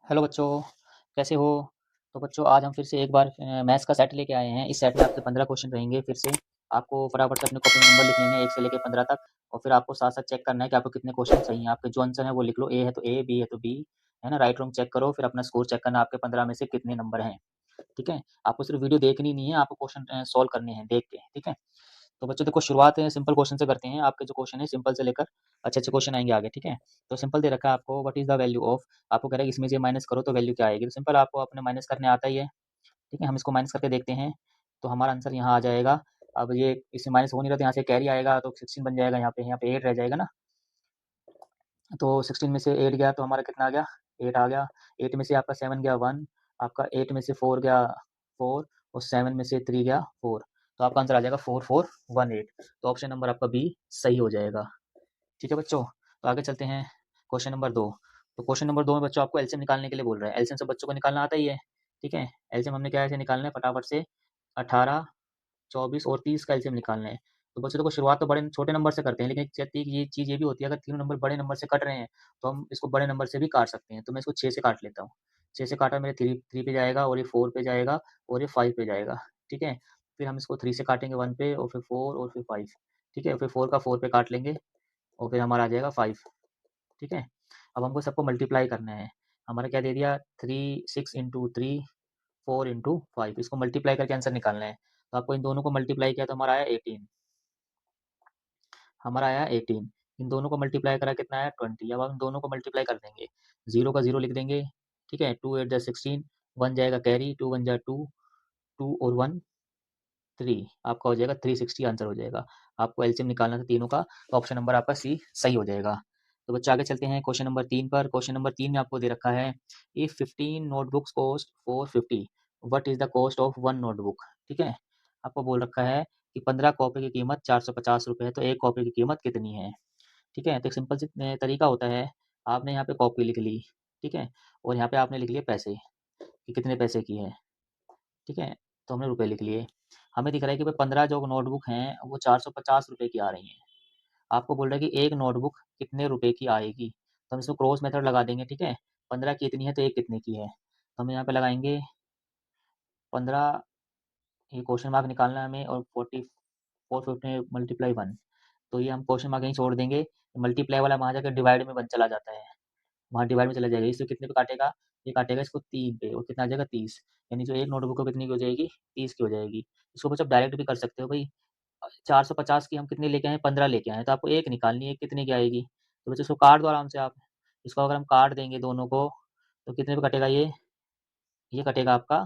Hello बच्चों, कैसे हो? तो बच्चों आज हम फिर से एक बार मैथ्स का सेट लेके आए हैं। इस सेट में आपसे 15 क्वेश्चन रहेंगे फिर से। आपको फटाफट से अपने कॉपी में नंबर लिख लेने हैं 1 से लेके 15 तक और फिर आपको साथ-साथ चेक करना है कि आपको कितने क्वेश्चन सही हैं। आपके जो आंसर हैं वो लिख लो, ए है तो ए, बी है तो बी, है ना? राइट रॉन्ग चेक करो, फिर अपना स्कोर चेक करना आपके 15 में से कितने नंबर हैं, ठीक है? आपको सिर्फ वीडियो देखनी नहीं है, आपको क्वेश्चन सॉल्व करने हैं देख के, ठीक है? तो बच्चों देखो शुरुआत सिंपल क्वेश्चन से करते हैं। आपके जो क्वेश्चन है सिंपल से लेकर अच्छे-अच्छे क्वेश्चन आएँगे आगे, ठीक है? तो सिंपल दे रखा है आपको what is the value of आपको कह रहा है इसमें से माइनस करो तो वैल्यू क्या आएगी? तो सिंपल आपको अपने माइनस करने आता ही है, ठीक है? हम इसको माइनस करके देखते हैं, तो हमारा आंसर यहाँ आ जाएगा। अब ये इसमें माइनस हो नहीं रहा तो यहाँ से कैरी आएगा तो 16 बन जाएगा यहाँ पे 8 रह जाएगा ना? तो 16 में से 8 गया तो हमारा कितना आ गया? 8 आ गया। 8 में से आपका 7 गया 1, आपका 8 में से 4 गया 4 और 7 में से 3 गया 4। तो आपका आंसर आ जाएगा 4418। तो ऑप्शन नंबर आपका बी सही हो जाएगा। ठीक है बच्चों? तो आगे चलते हैं क्वेश्चन नंबर 2। तो क्वेश्चन नंबर 2 में बच्चों आपको एलसीएम निकालने के लिए बोल रहा है। एलसीएम सब बच्चों को निकालना आता ही है, ठीक है? एलसीएम हमने क्या ऐसे निकालना है फटाफट से 18, 24 और 30 का एलसीएम निकालना है। तो बच्चों देखो शुरुआत तो बड़े छोटे नंबर से करते हैं, लेकिन एक ये चीज़ ये भी होती है अगर तीनों नंबर बड़े नंबर से कट रहे हैं, तो हम इसको बड़े नंबर से भी काट सकते हैं। तो मैं इसको 6 से काट लेता हूँ। 6 से काटा मेरे 3 पे जाएगा और ये 4 पे जाएगा और ये 5 पे जाएगा, ठीक है? फिर हम इसको 3 से काटेंगे 1 पे और फिर 4 और फिर 5, ठीक है? फिर 4 का 4 पे काट लेंगे और फिर हमारा आ जाएगा 5, ठीक है? अब हमको सबको मल्टीप्लाई करना है। हमारा क्या दे दिया 3 6 इंटू 3 4 इंटू 5 इसको मल्टीप्लाई करके आंसर निकालना है। तो आपको इन दोनों को मल्टीप्लाई किया तो हमारा आया 18, हमारा आया 18। इन दोनों को मल्टीप्लाई करा कितना आया 20। अब हम दोनों को मल्टीप्लाई कर देंगे। 0 का 0 लिख देंगे, ठीक है? 2 8 जा 16, 1 जाएगा कैरी, 2 1 जा 2, 2 और 1 3 आपका हो जाएगा 360 आंसर हो जाएगा। आपको एलसीएम निकालना था तीनों का, तो ऑप्शन नंबर आपका सी सही हो जाएगा। तो बच्चों आगे चलते हैं क्वेश्चन नंबर 3 पर। क्वेश्चन नंबर 3 में आपको दे रखा है if 15 notebooks cost 450 what is the cost of 1 notebook, ठीक है? आपको बोल रखा है कि 15 कॉपी की कीमत ₹450 है, तो 1 कॉपी की कीमत कितनी है? ठीक है? तो एक सिंपल सी तरीका होता है, आपने यहाँ पे कॉपी लिख ली, ठीक है? और यहाँ पे आपने लिख लिए पैसे, कि कितने पैसे की है, ठीक है? तो हमने रुपए लिख लिए। हमें दिख रहा है कि भाई 15 जो नोटबुक हैं, वो ₹450 की आ रही हैं। आपको बोल रहा है कि 1 नोटबुक कितने रुपए की आएगी? तो हम इसमें क्रॉस मेथड लगा देंगे, ठीक है? 15 की इतनी है, तो 1 कितने की है? तो हम यहाँ पे लगाएँगे 15, ये क्वेश्चन मार्क निकालना है हमें और 40 450 मल्टीप्लाई 1, तो ये हम क्वेश्चन मार्क यहीं छोड़ देंगे। मल्टीप्लाई वाला वहाँ जाकर डिवाइड में बन चला जाता है। वहाँ डिवाइड में चला जाएगा। इसको कितने पे काटेगा? ये काटेगा इसको 3 पे और कितना आ जाएगा 30। यानी जो 1 नोटबुक है कितने की हो जाएगी? 30 की हो जाएगी। इसको बच्चों आप डायरेक्ट भी कर सकते हो भई 450 की हम कितने लेके आए हैं? 15 लेके आए हैं, तो आपको 1 निकालनी है, कितने की आएगी? तो बच्चों इसको काट दो आराम से आप। इसको अगर हम काट देंगे दोनों को, तो कितने पे कटेगा ये? ये कटेगा आपका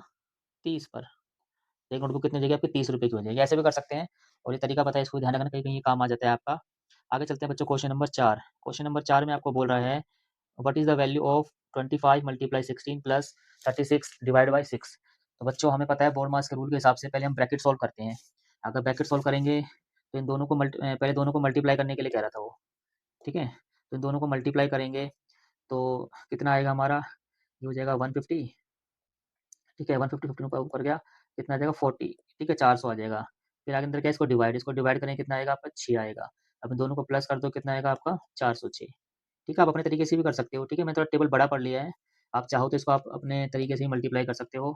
30 पर। एक नोटबुक कितनी हो जाएगी आपकी? ₹30 की हो जाएगी। ऐसे भी कर सकते हैं और ये तरीका पता है इसको ध्यान रखना कहीं-कहीं ये काम आ जाता है आपका। आगे चलते हैं बच्चों क्वेश्चन नंबर 4। क्वेश्चन नंबर 4 में आपको बोल रहा है what is the value of 25 multiply 16 plus 36 divide by 6। तो बच्चों हमें पता है बोर्ड-मास के रूल के हिसाब से पहले हम ब्रैकेट सॉल्व करते हैं। अगर ब्रैकेट सॉल्व करेंगे तो इन दोनों को पहले दोनों को मल्टीप्लाई करने के लिए कह रहा था वो, ठीक है? तो इन दोनों को मल्टीप्लाई करेंगे तो कितना आएगा हमारा? ये हो जाएगा 150, ठीक है? 150 15 का ऊपर गया, कितना आ जाएगा 40, ठीक है? 400 आ जाएगा। फिर आगे अंदर क्या है इसको डिवाइड करेंगे कितना आएगा आपका 6 आएगा। अब इन दोनों को प्लस कर दो कितना आएगा आपका 406, ठीक है? आप अपने तरीके से भी कर सकते हो, ठीक है? मैंने थोड़ा टेबल बड़ा पढ़ लिया है। आप चाहो तो इसको आप अपने तरीके से ही मल्टीप्लाई कर सकते हो,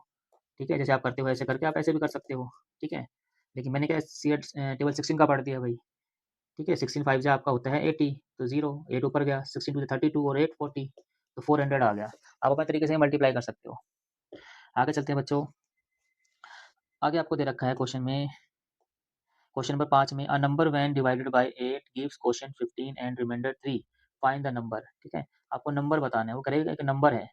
ठीक है? जैसे आप करते हो ऐसे करके आप ऐसे भी कर सकते हो, ठीक है? लेकिन मैंने क्या है टेबल 16 का पढ़ दिया भाई, ठीक है? 16 5 जा आपका होता है 80, तो 0 8 ऊपर गया, 16 टू द 32 और 8 40, तो 400 आ गया। आप अपने तरीके से ही मल्टीप्लाई कर सकते हो। आगे चलते हैं बच्चों, आगे आपको दे रखा है क्वेश्चन में क्वेश्चन नंबर 5 में a number when divided by 8 gives quotient 15 and remainder 3 find the number, ठीक है? आपको नंबर बताना है, वो करेगा एक नंबर है,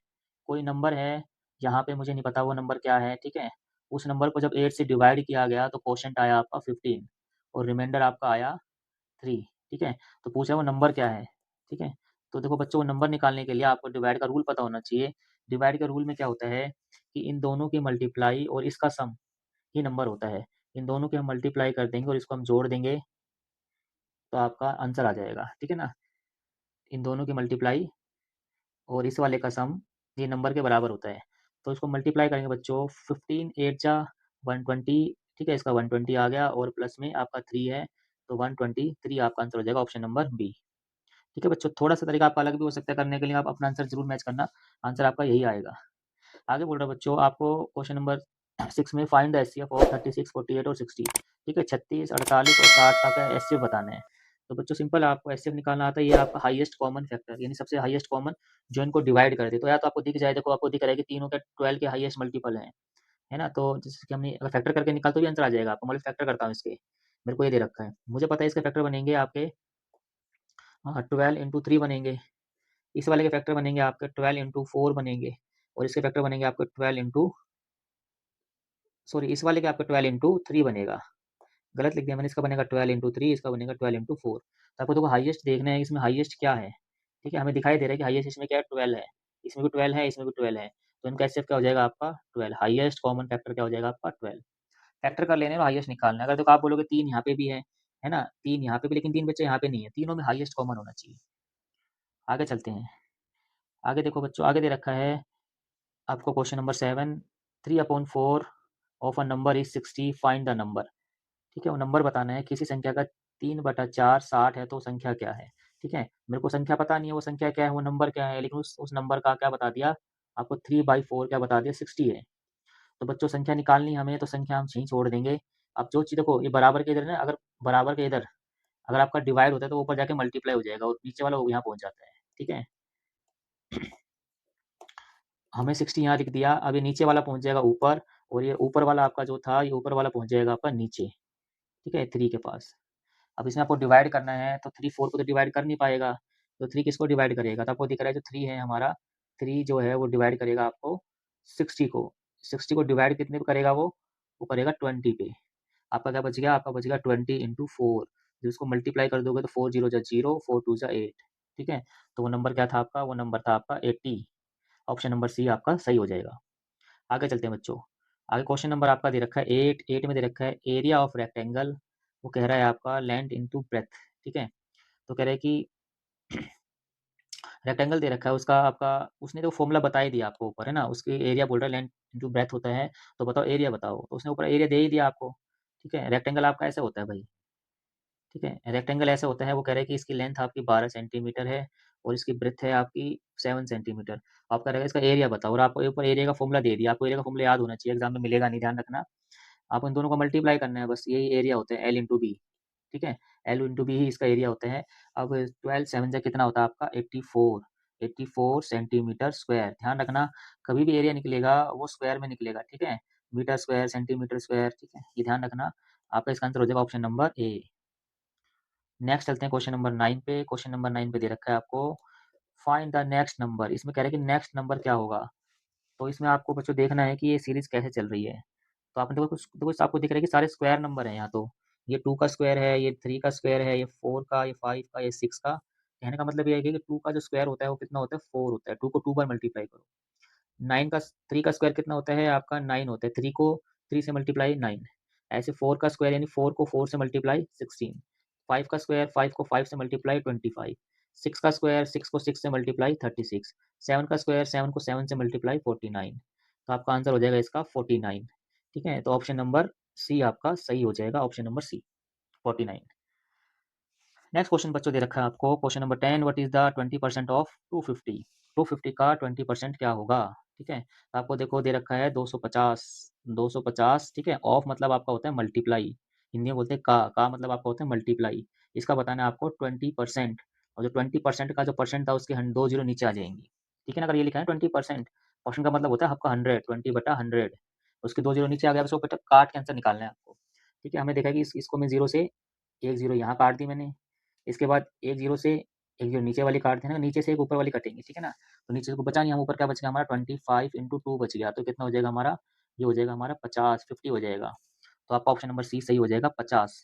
कोई नंबर है, यहाँ पे मुझे नहीं पता वो नंबर क्या है, ठीक है? उस नंबर को जब 8 से डिवाइड किया गया तो क्वोटिएंट आया आपका 15 और रिमाइंडर आपका आया 3, ठीक है? तो पूछा वो नंबर क्या है, ठीक है? तो देखो बच्चों वो नंबर निकालने के लिए आपको डिवाइड का रूल पता होना चाहिए। डिवाइड के रूल में क्या होता है कि इन दोनों की मल्टीप्लाई और इसका सम ही नंबर होता है। इन दोनों की हम मल्टीप्लाई कर देंगे और इसको हम जोड़ देंगे, तो आपका आंसर आ जाएगा, ठीक है ना? इन दोनों की मल्टीप्लाई और इस वाले का सम ये नंबर के बराबर होता है। तो इसको मल्टीप्लाई करेंगे बच्चों 15 8 जा 120, ठीक है? इसका 120 आ गया और प्लस में आपका 3 है, तो 123 आपका आंसर हो जाएगा ऑप्शन नंबर बी, ठीक है बच्चों, थोड़ा सा तरीका आपका अलग भी हो सकता है करने के लिए, आप अपना आंसर जरूर मैच करना, आंसर आपका यही आएगा। आगे बोल रहा है बच्चों, आपको क्वेश्चन नंबर 6 में फाइंड द एचसीएफ ऑफ 36, 48 और 60। ठीक है, 36, 48 और 60 का क्या एचसीएफ बताना है। तो बच्चों सिंपल है, आपको एचसीएफ निकालना आता है, ये आपका हाईएस्ट कॉमन फैक्टर यानी सबसे हाईएस्ट कॉमन जो इनको डिवाइड कर दे। तो या तो आपको दिख जाए, देखो आपको दिख रहा है कि तीनों के 12 के हाईएस्ट मल्टीपल है ना। तो जैसे कि हमने अगर फैक्टर करके निकाल तो भी आंसर आ जाएगा आपको। मतलब फैक्टर करता हूँ इसके, मेरे को ये दे रखा है, मुझे पता है इसके फैक्टर बनेंगे आपके 12 इंटू 3 बनेंगे, इस वाले के फैक्टर बनेंगे आपके 12 इंटू 4 बनेंगे, और इसके फैक्टर बनेंगे आपके 12 इंटू, सॉरी इस वाले के आपका 12 इंटू 3 बनेगा, गलत लिख दिया मैंने, इसका बनेगा 12 इंटू 3, इसका बनेगा 12 इंटू 4। तो आपको देखो हाईएस्ट देखना है इसमें हाईएस्ट क्या है। ठीक है, हमें दिखाई दे रहा है कि हाईएस्ट इसमें क्या है, 12 है, इसमें भी 12 है, इसमें भी 12 है, तो इनका एचसीएफ क्या हो जाएगा आपका 12, हाईएस्ट कॉमन फैक्टर क्या हो जाएगा आपका 12। फैक्टर कर लेने में हाईएस्ट निकालना है। अगर देखो आप बोलोगे 3 यहाँ पे भी है ना, 3 यहाँ पे भी, लेकिन 3 बच्चे यहाँ पे नहीं है, तीनों में हाईएस्ट कॉमन होना चाहिए। आगे चलते हैं, आगे देखो बच्चों, आगे दे रखा है आपको question number 7, 3/4 of a number is 60, find the number. ठीक है, वो नंबर बताना है, किसी संख्या का 3/4 60 है, तो संख्या क्या है। ठीक है, मेरे को संख्या पता नहीं है वो संख्या क्या है, वो नंबर क्या है, लेकिन उस नंबर का क्या बता दिया आपको, 3/4 क्या बता दिया 60 है। तो बच्चों संख्या निकालनी हमें, तो संख्या हम यहीं छोड़ देंगे। अब जो चीज़ देखो, ये बराबर के इधर है ना, अगर बराबर के इधर अगर आपका डिवाइड होता है तो ऊपर जाके मल्टीप्लाई हो जाएगा, और नीचे वाला वो यहाँ पहुँच जाता है। ठीक है, हमें 60 यहाँ लिख दिया, अब ये नीचे वाला पहुँच जाएगा ऊपर, और ये ऊपर वाला आपका जो था, ये ऊपर वाला पहुँच जाएगा आपका नीचे। ठीक है, 3 के पास। अब इसमें आपको डिवाइड करना है, तो 3 4 को तो डिवाइड कर नहीं पाएगा, तो 3 किसको डिवाइड करेगा, तो आपको दिख रहा है जो 3 है हमारा, 3 जो है वो डिवाइड करेगा आपको 60 को, 60 को डिवाइड कितने पे करेगा वो करेगा 20 पे। आपका क्या बच गया, आपका बच गया 20 इंटू 4, जो इसको मल्टीप्लाई कर दोगे तो 4 0 जा 0, 4 2 जा 8। ठीक है, तो वो नंबर क्या था आपका, वो नंबर था आपका 80। ऑप्शन नंबर सी आपका सही हो जाएगा। आगे चलते हैं बच्चों, आगे क्वेश्चन नंबर आपका दे रखा है 8, 8 में दे रखा है एरिया ऑफ रेक्टेंगल, वो कह रहा है आपका लेंथ इंटू ब्रेथ। ठीक है, तो कह रहा है कि रेक्टेंगल दे रखा है उसका आपका, उसने तो फॉर्मूला बता ही दिया आपको ऊपर है ना, उसके एरिया बोल रहा है लेंथ इंटू ब्रेथ होता है, तो बताओ एरिया बताओ, तो उसने ऊपर एरिया दे ही दिया आपको। ठीक है, रेक्टेंगल आपका ऐसे होता है भाई। ठीक है, रेक्टेंगल ऐसे होता है, वो कह रहे हैं कि इसकी लेंथ आपकी 12 सेंटीमीटर है, और इसकी ब्रेथ है आपकी 7 सेंटीमीटर। आप कह रहे हैं इसका एरिया बताओ, और आपको ऊपर एरिया का फॉर्मूला दे दिया, आपको एरिया का फॉर्मूला याद होना चाहिए, एग्जाम में मिलेगा नहीं, ध्यान रखना। आप उन दोनों को मल्टीप्लाई करना है, बस यही एरिया होता है, एल इंटू बी। ठीक है, एल इंटू बी ही इसका एरिया होता है। अब 12 7 जा कितना होता है आपका 84, 84 सेंटीमीटर स्क्वायर। ध्यान रखना, कभी भी एरिया निकलेगा वो स्क्वायर में निकलेगा। ठीक है, मीटर स्क्वायर, सेंटीमीटर स्क्वायर। ठीक है, ये ध्यान रखना, आपका इसका आंसर हो जाएगा ऑप्शन नंबर ए। नेक्स्ट चलते हैं क्वेश्चन नंबर 9 पे। क्वेश्चन नंबर 9 पे दे रखा है आपको फाइंड द नेक्स्ट नंबर, इसमें कह रहे हैं कि नेक्स्ट नंबर क्या होगा। तो इसमें आपको बच्चों देखना है कि ये सीरीज कैसे चल रही है। तो आपने देखो कुछ कुछ आपको दिख रहा है कि सारे स्क्वायर नंबर हैं यहाँ, तो ये 2 का स्क्वायर है, ये 3 का स्क्वायर है, ये 4 का, ये 5 का, ये 6 का। कहने का मतलब ये है कि 2 का जो स्क्वायर होता है वो कितना होता है 4 होता है, 2 को 2 बार मल्टीप्लाई करो। 9 का 3 का स्क्वायर कितना होता है आपका 9 होता है, 3 को 3 से मल्टीप्लाई 9। ऐसे 4 का स्क्वायर यानी 4 को 4 से मल्टीप्लाई 16। 5 का स्क्वायर 5 को 5 से मल्टीप्लाई 25। 6 का स्क्वायर 6 को 6 से मल्टीप्लाई 36। 7 का स्क्वायर 7 को 7 से मल्टीप्लाई 49। तो आपका आंसर हो जाएगा इसका 49। ठीक है, तो ऑप्शन नंबर सी आपका सही हो जाएगा, option number C 49। Next question बच्चों दे रखा है आपको question number 10, what is the 20% of 250। 250 का 20% क्या होगा। ठीक है, तो आपको देखो दे रखा है 250, 250। ठीक है, ऑफ मतलब आपका होता है मल्टीप्लाई, हिंदी में बोलते हैं का मतलब आपका होता है मल्टीप्लाई। इसका बताना है आपको 20%, और जो 20% का जो परसेंट था उसके 2 जीरो नीचे आ जाएंगी। ठीक है ना, अगर ये लिखा है 20%, परसेंट का मतलब होता है आपका 100, 20/100, उसके 2 जीरो नीचे आ गया, उसको बेटा काट के आंसर निकालना है आपको। ठीक है, हमें देखा कि इसको मैं जीरो से एक जीरो यहाँ काट दी मैंने, इसके बाद एक जीरो से एक जीरो नीचे वाली काट देना, नीचे से एक ऊपर वाली कटेंगे। ठीक है ना, तो नीचे को बचा नहीं, हम ऊपर क्या बच गया हमारा 25 इंटू 2 बच गया, तो कितना हो जाएगा हमारा, ये हो जाएगा हमारा 50, 50 हो जाएगा। तो आपका ऑप्शन नंबर सी सही हो जाएगा 50।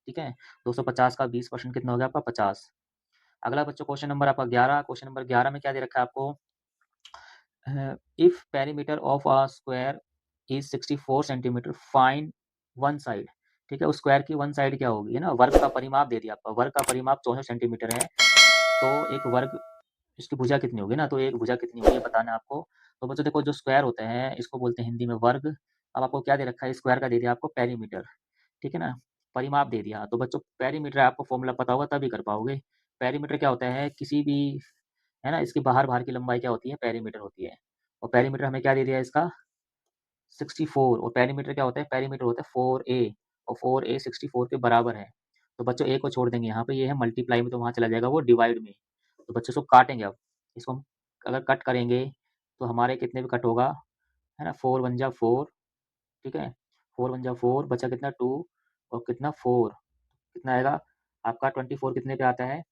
ठीक है, 250 का 20% कितना हो गया आपका 50। अगला बच्चों क्वेश्चन नंबर आपका 11, क्वेश्चन नंबर 11 में क्या दे रखा है आपको, if perimeter of a square is 64 centimetre, find one side. ठीक है, उस स्क्वायर की वन साइड क्या होगी, है ना, वर्ग का परिमाप दे दिया आपका, वर्ग का परिमाप 64 सेंटीमीटर है, तो एक वर्ग इसकी भुजा कितनी होगी ना, तो एक भुजा कितनी होगी ये बताना है आपको। तो बच्चों देखो जो स्क्वायर होते हैं इसको बोलते हैं हिंदी में वर्ग। अब आपको क्या दे रखा है, स्क्वायर का दे दिया आपको पेरीमीटर। ठीक है ना, परिमाप दे दिया, तो बच्चों पेरीमीटर आपको फॉर्मूला पता होगा तभी कर पाओगे। पेरीमीटर क्या होता है, किसी भी है ना, इसकी बाहर की लंबाई क्या होती है, पेरीमीटर होती है। और पेरीमीटर हमें क्या दे दिया इसका 64, और पेरीमीटर क्या होता है, पेरीमीटर होता है 4a, और 4a 64 के बराबर है। तो बच्चों ए को छोड़ देंगे यहाँ पे, ये है मल्टीप्लाई में, तो वहाँ चला जाएगा वो डिवाइड में। तो बच्चों इसको काटेंगे अब, इसको हम अगर कट करेंगे तो हमारे कितने भी कट होगा, है ना, 4 1 जा 4, ठीक है, 4 1 जा 4, बचा कितना 2, और कितना 4, कितना आएगा आपका 24 कितने पे आता है,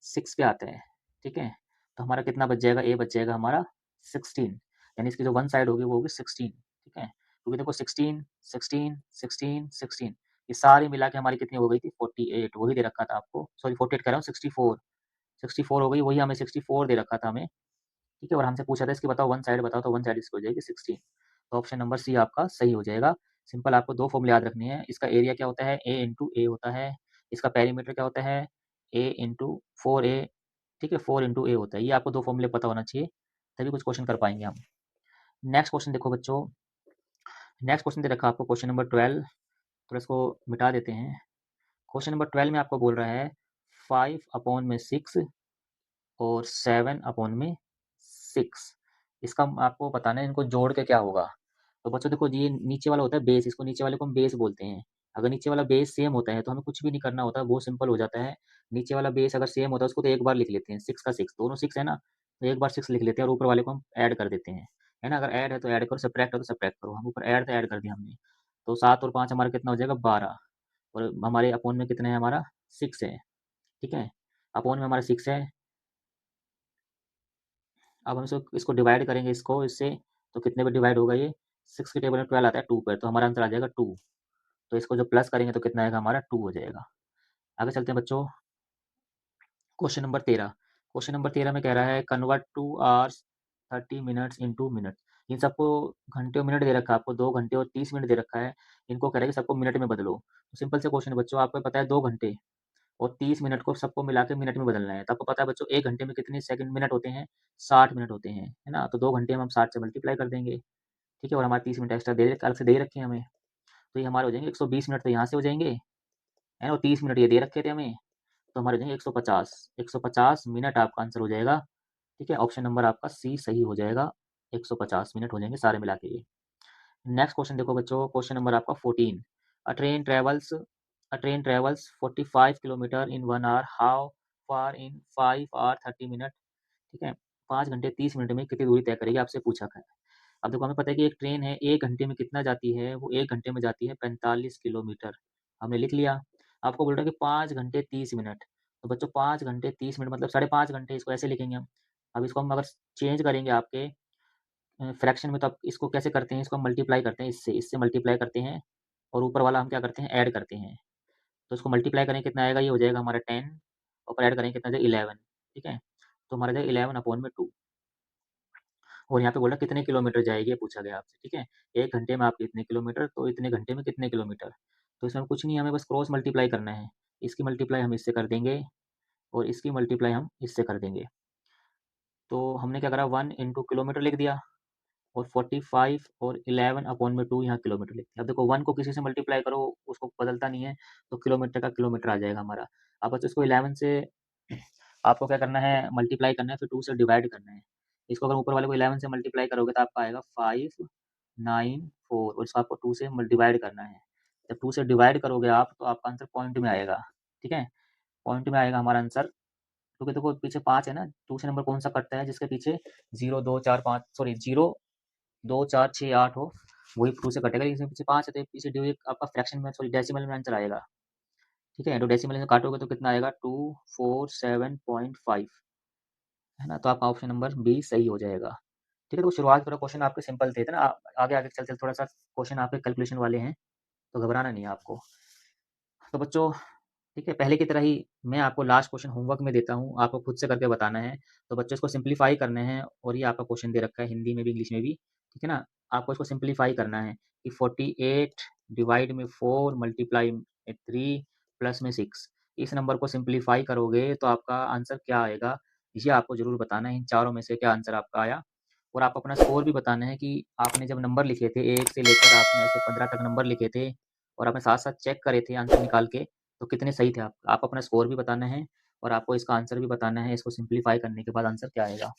6 पे आता है, ठीक है। तो हमारा कितना बच जाएगा, ए बच जाएगा हमारा 16, यानी इसकी जो वन साइड होगी वो होगी 16, ठीक है। क्योंकि देखो 16 16 16 16 ये सारी मिला के हमारी कितनी हो गई थी 48, वही दे रखा था आपको, सॉरी 48 कह रहा हूँ, 64 64 हो गई, वही हमें 64 दे रखा था हमें, ठीक है। और हमसे पूछा था इसकी बताओ वन साइड बताओ, तो वन साइड इसकी हो जाएगी 16। तो ऑप्शन नंबर सी आपका सही हो जाएगा। सिंपल, आपको दो फॉर्मूले याद रखने हैं। इसका एरिया क्या होता है, ए इंटू ए होता है। इसका पेरीमीटर क्या होता है, ए इंटू 4a, ठीक है, 4 इंटू ए होता है। ये आपको दो फॉर्मूले पता होना चाहिए, तभी कुछ क्वेश्चन कर पाएंगे हम। नेक्स्ट क्वेश्चन देखो बच्चों, नेक्स्ट क्वेश्चन दे रखा है आपको क्वेश्चन नंबर 12, थोड़ा इसको मिटा देते हैं। क्वेश्चन नंबर 12 में आपको बोल रहा है 5/6 और 7/6, इसका आपको बताना है, इनको जोड़ के क्या होगा। तो बच्चों देखो, ये नीचे वाला होता है बेस, इसको नीचे वाले को हम बेस बोलते हैं। अगर नीचे वाला बेस सेम होता है तो हमें कुछ भी नहीं करना होता, वो सिंपल हो जाता है। नीचे वाला बेस अगर सेम होता है उसको तो एक बार लिख लेते हैं, 6 का 6, दोनों 6 है ना, तो एक बार 6 लिख लेते हैं, और ऊपर वाले को हम ऐड कर देते हैं, है ना। अगर ऐड है तो ऐड करो, सब्ट्रैक्ट है तो सब्ट्रैक्ट करो, हम ऊपर ऐड तो ऐड कर दिया हमने। तो 7 और 5 हमारा कितना हो जाएगा 12, और हमारे अपोन में कितना है हमारा 6 है, ठीक है, अपोन में हमारा 6 है। अब हम इसको डिवाइड करेंगे इसको इससे, तो कितने पे डिवाइड होगा ये, 6 के टेबल में 12 आता है 2 पर, तो हमारा आंसर आ जाएगा 2। तो इसको जो प्लस करेंगे तो कितना आएगा हमारा 2 हो जाएगा। आगे चलते हैं बच्चों, क्वेश्चन नंबर 13। क्वेश्चन नंबर 13 में कह रहा है convert 2 hours 30 minutes into minute. इन सबको घंटे और मिनट दे रखा है आपको, 2 घंटे और 30 मिनट दे रखा है, इनको कह रहा है कि सबको मिनट में बदलो। तो सिंपल से क्वेश्चन है बच्चों, आपको पता है 2 घंटे और 30 मिनट को सबको मिला के मिनट में बदलना है। तो आपको पता है बच्चों 1 घंटे में कितने सेकंड मिनट होते हैं, 60 मिनट होते हैं, है ना। तो 2 घंटे में हम 60 से मल्टीप्लाई कर देंगे, ठीक है, और हमारे 30 मिनट एक्स्ट्रा दे अलग से दे रखे हैं हमें, तो ये हमारे हो जाएंगे 120 मिनट, तो यहाँ से हो जाएंगे, है ना, और 30 मिनट ये दे रखे थे हमें, तो हमारे हो जाएंगे 150, 150 मिनट आपका आंसर हो जाएगा, ठीक है। ऑप्शन नंबर आपका सी सही हो जाएगा, 150 मिनट हो जाएंगे सारे मिला के ये। नेक्स्ट क्वेश्चन देखो बच्चों, क्वेश्चन नंबर आपका 14। A train travels a train travels 45 kilometre in 1 hour, how far in 5 hour 30 minute, ठीक है, 5 घंटे 30 मिनट में कितनी दूरी तय करेगी, आपसे पूछा है। अब देखो हमें पता है कि एक ट्रेन है 1 घंटे में कितना जाती है, वो 1 घंटे में जाती है 45 किलोमीटर, हमने लिख लिया। आपको बोल रहा है कि 5 घंटे 30 मिनट, तो बच्चों 5 घंटे 30 मिनट मतलब 5.5 घंटे, इसको ऐसे लिखेंगे हम। अब इसको हम अगर चेंज करेंगे आपके फ्रैक्शन में, तो आप इसको कैसे करते हैं, इसको हम मल्टीप्लाई करते हैं, इससे मल्टीप्लाई करते हैं, और ऊपर वाला हम क्या करते हैं, ऐड करते हैं। तो इसको मल्टीप्लाई करें कितना आएगा, ये हो जाएगा हमारा 10, और ऊपर ऐड करेंगे कितना जाएगा 11, ठीक है। तो हमारा जाएगा 11/2, और यहाँ पे बोला कितने किलोमीटर जाएगी, ये पूछा गया आपसे, ठीक है। 1 घंटे में आप कितने किलोमीटर, तो इतने घंटे में कितने किलोमीटर। तो इसमें कुछ नहीं, हमें बस क्रॉस मल्टीप्लाई करना है, इसकी मल्टीप्लाई हम इससे कर देंगे, और इसकी मल्टीप्लाई हम इससे कर देंगे। तो हमने क्या करा, 1 इंटू किलोमीटर लिख दिया, और 45 और 11/2 यहाँ किलोमीटर लिख दिया। अब देखो 1 को किसी से मल्टीप्लाई करो, उसको बदलता नहीं है, तो किलोमीटर का किलोमीटर आ जाएगा हमारा। अब बच्चों इसको 11 से आपको क्या करना है, मल्टीप्लाई करना है, फिर 2 से डिवाइड करना है। इसको अगर ऊपर वाले को 11 से मल्टीप्लाई करोगे तो आपका आएगा 594, और इसको आपको 2 से डिवाइड करना है। जब 2 से डिवाइड करोगे आप, तो आपका आंसर पॉइंट में आएगा, ठीक है, पॉइंट में आएगा हमारा आंसर। क्योंकि देखो पीछे 5 है ना, दूसरे नंबर कौन सा कटता है जिसके पीछे 0 2 4 5 सॉरी 0 2 4 6 8 हो, वही 2 से कटेगा, लेकिन इसमें पीछे 5 है, तो पीछे ड्यू आपका फ्रैक्शन में सॉरी डेसिमल में आंसर आएगा, ठीक है। तो डेसिमल में काटोगे तो कितना आएगा 247.5, है ना। तो आपका ऑप्शन नंबर बी सही हो जाएगा, ठीक है। तो शुरुआत थोड़ा क्वेश्चन आपके सिंपल थे ना, आगे आगे चलते थोड़ा सा क्वेश्चन आपके कैलकुलेशन वाले हैं, तो घबराना नहीं है आपको। तो बच्चों, ठीक है, पहले की तरह ही मैं आपको लास्ट क्वेश्चन होमवर्क में देता हूँ, आपको खुद से करके बताना है। तो बच्चों इसको सिंप्लीफाई करने हैं, और ये आपका क्वेश्चन दे रखा है हिंदी में भी इंग्लिश में भी, ठीक है ना। आपको इसको सिंप्लीफाई करना है कि 48 डिवाइड में 4 मल्टीप्लाई में 3 प्लस में 6, इस नंबर को सिंप्लीफाई करोगे तो आपका आंसर क्या आएगा, ये आपको ज़रूर बताना है, इन चारों में से क्या आंसर आपका आया। और आपको अपना स्कोर भी बताना है कि आपने जब नंबर लिखे थे 1 से लेकर आपने ऐसे 15 तक नंबर लिखे थे, और आपने साथ-साथ चेक करे थे आंसर निकाल के, तो कितने सही थे आप अपना स्कोर भी बताना है, और आपको इसका आंसर भी बताना है, इसको सिम्प्लीफाई करने के बाद आंसर क्या आएगा।